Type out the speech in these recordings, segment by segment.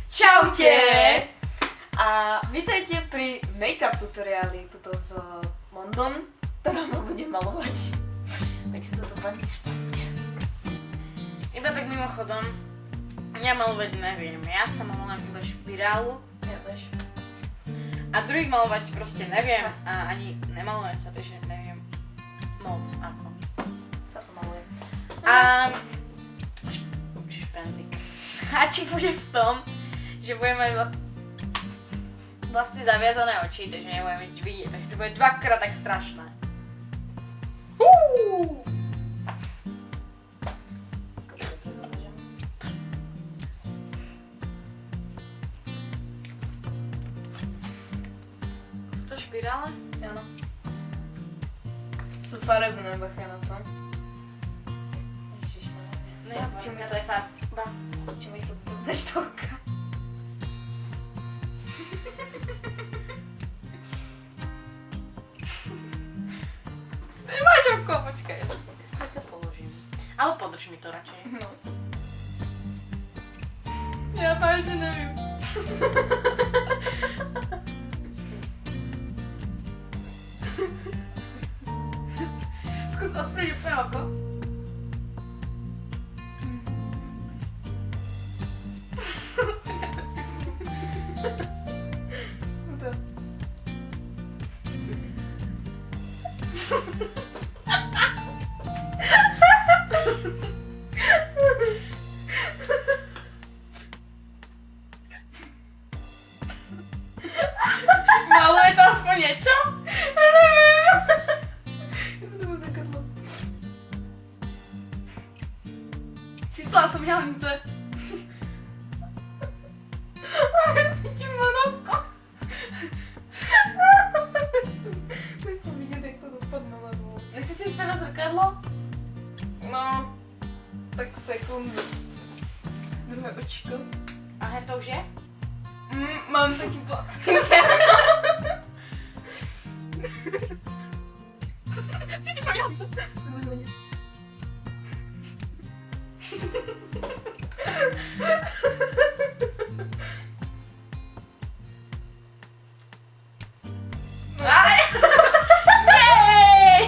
Čaute! A vítajte pri make-up tutoriáli tuto z London, ktorá ma bude malovať. Takže to dopadne špatne. Iba tak mimochodom, ja malovať neviem. Ja sa malujem iba špirálu. Ja tiež. A druhých malovať proste neviem a ani nemalujem sa, takže neviem moc ako Sa to maluje. A špendlík. Háčik bude v tom, že budem mať vlastne zaviazané oči, takže nebudem nič vidieť, takže to bude dvakrát tak strašné. Sú to špirále? Áno. Sú farebné, bacha na to. No ja poviem, to je farba. Či mi to budeš toľka. Nemáš oko, počkaj. Ja si to položím. Ale podrž mi to radšej. No. Ja vážne neviem. Skús otvoriť úplne oko. No to. Maluje to aspoň niečo? Ja neviem. Ja to tomu zakadlo. Cítila som jalnice. Cítim oko. Nechcem vidieť, jak to dopadne, lebo... Nechci si ísť na zrkadlo? No, tak sekundu. Druhé očko. Aha, to už je? Mám taký plat. Cítim jalnice. Jej!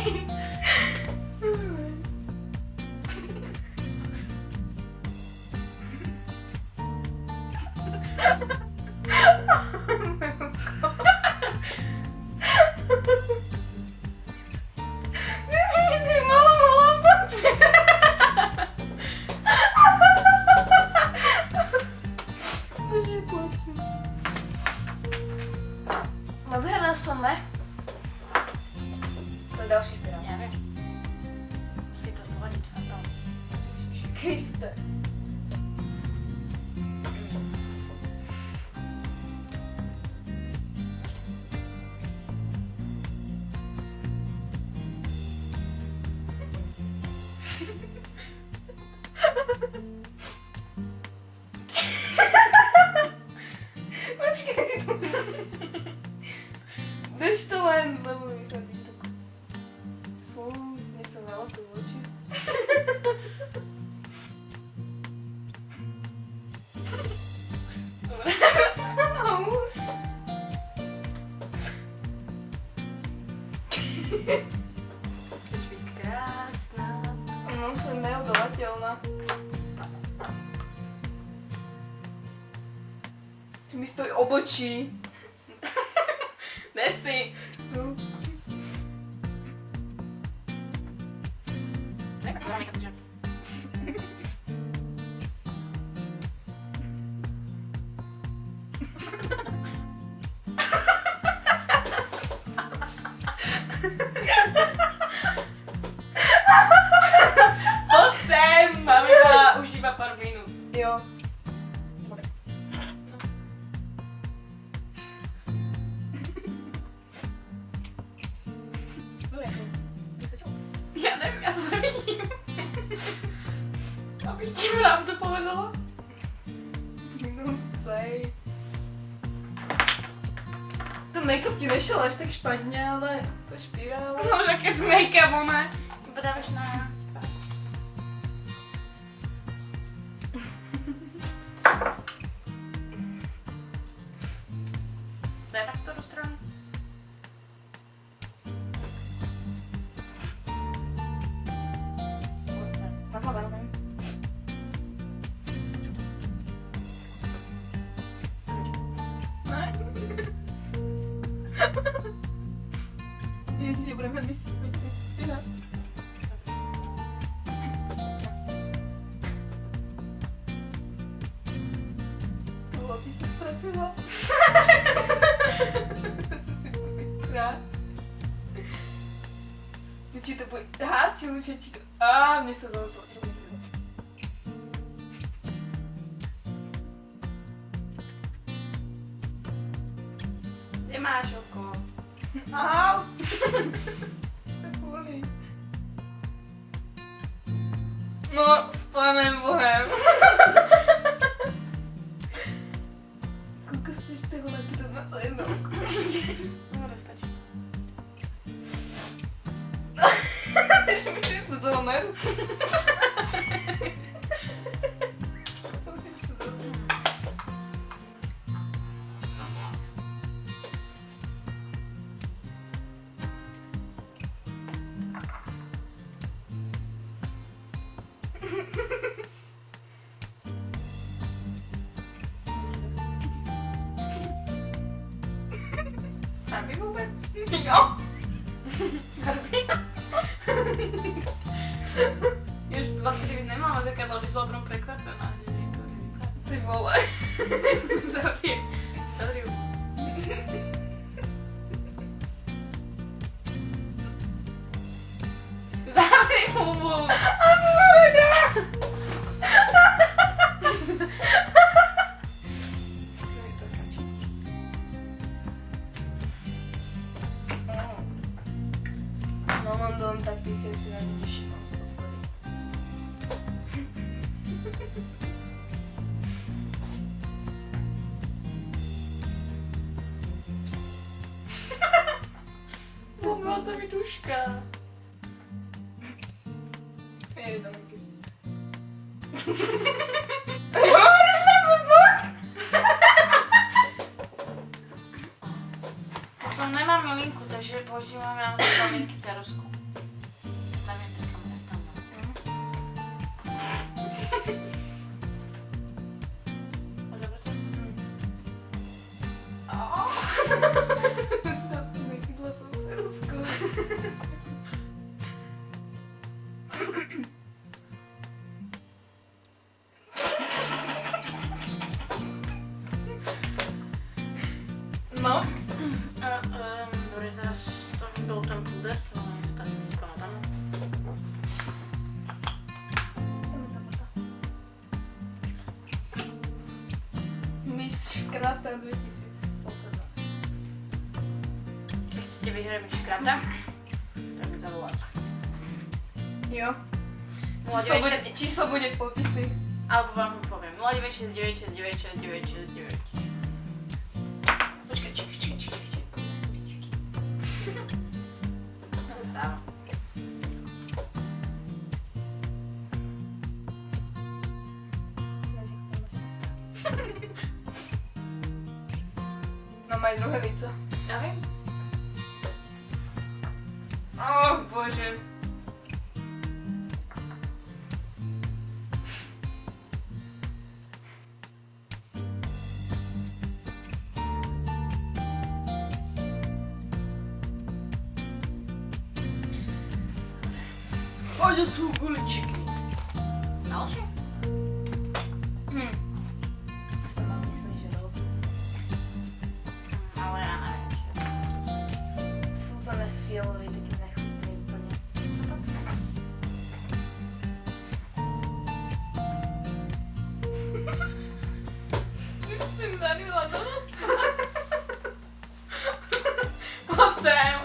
My sme malo lampočky. Bože, plačem. Nádherná som, ne? To je ďalší špirál. Ja viem. Musí to tvoriť fantóm. Kriste. Počkej, ty to... Drž to len, lebo mi chodí ruku. Fú, mne sa zalakujú oči. Dobre. Au. Chceš byť krásna. No, som neodolateľná. Čo mi stojí obočí. Nesi. No. Poď sem, máme iba už iba pár minút. Jo. Ja neviem, ja sa vidím. Abych ti pravdu povedala. Minúcej. Ten make-up ti nešiel až tak špatne, ale to špirála. No, že keď make-up ona iba dávaš na... zkuste na tu stranu. Na zlaveném. Ježiš, budeme mít 2013. Tohle ty se strefila. Rád. Či to bude... Aha, či to... Mně se zalepilo. Kde máš oko? Au! To bolí. No, s panem Bohem. Koľko chceš toho nakýdať na to jedno oko? Dobre, stačí. Že myslím, že to toho neru. Farby vůbec? Jo. Farby. Už vlastně kdybys nemála zrkadlo, bys byla prvom prekvapená. Ty vole. Dobrý. Dobrý. Zavři hubu. Ani Marina. No London, tak ty si asi na ně těším, se otvorí. Poznala se mi duška. Jej, Domiky. Jo, jdeš na zubách? To nemám linku, takže používám já na linky cerusku. Nevím, ty kamery tam mám. Dobře to? Dá se mi chytla celou cerusku. No. Dobrý, teraz to byl ten puder, to je tady spamatám. Miss Škrata 2018. Keď chcete vyhrať Miss Škrata, tak mi zavoláte. Jo. 0969. Číslo bude v popisi. Alebo vám ho poviem. 0969696969. Počkaj, čekaj. To sa stáva. No mají druhé lico. Ja viem. Oh bože. Kde sú guličky? Ďalšie? To mám myslí, že dosť. Ale ja neviem. Sú to fialový, taký nechutný úplne. Co to? Už jsem zalila do nosa. Potem.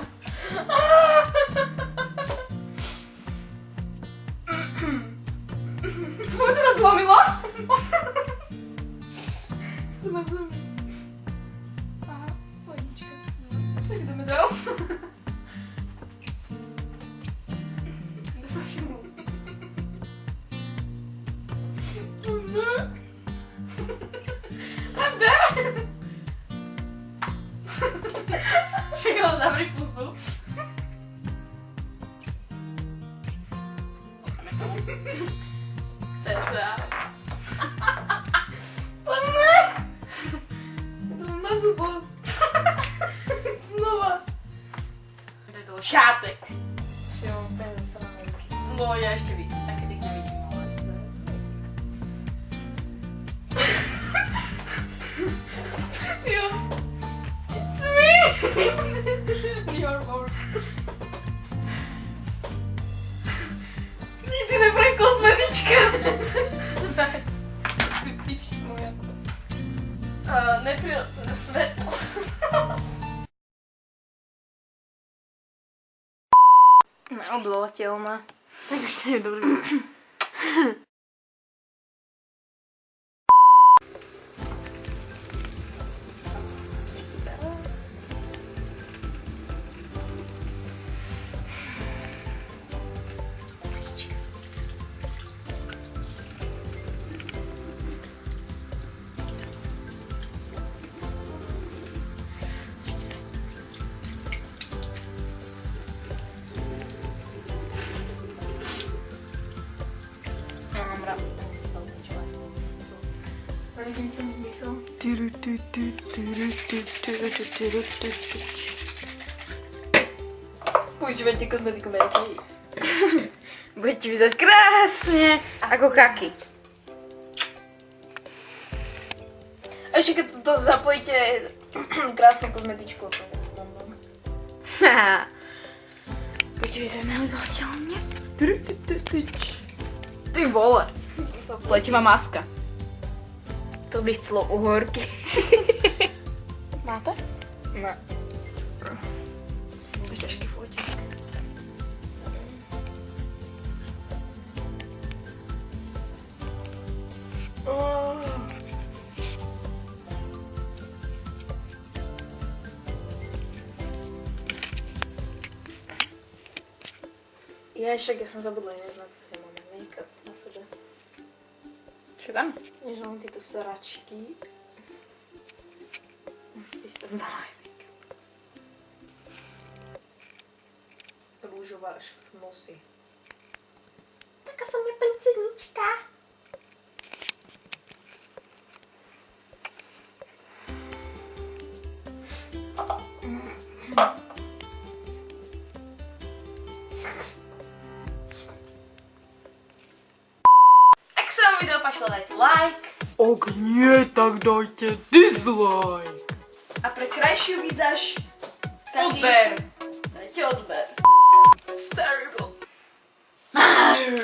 Tvoj to sa zlomilo? To na zemi. Aha, pohodička. Tak jdeme dál. Dáš mu. A jde. Jo, zavři pusu. Cca. To ne! To na zubo. Znova. Kde to šátek. Si mám úplně zasrané ruky. No, já ještě víc, taky teď nevidím, ale Jo. It's me! Your work. Nikdy nebude kosmetička. Si píš moje. Neprirozené světlo. Neoblovatelná. Tak už je dobrý. Nevidím ten zmysl. Používajte kosmetiku Mary. Bude ti vyzerať krásne. Ako kaky. A ešte keď to zapojíte krásnu kozmetičku. Bude ti vyzerať neodolateľne. Ty vole. Pletivá maska. To by chcelo uhorky. Máte? Ne. To je ťažký fotík. Ja som zabudla inéž na to, že máme make-up na sebe. Čo tam? Že mám tieto sračky. Ty si tam dala aj make-up. Rúžová až v nosi. Taká som je princeznička. Video pašlo, dajte like. Ak nie, tak dajte dislike. A pre krajšiu výzaž Odber. Dajte odber.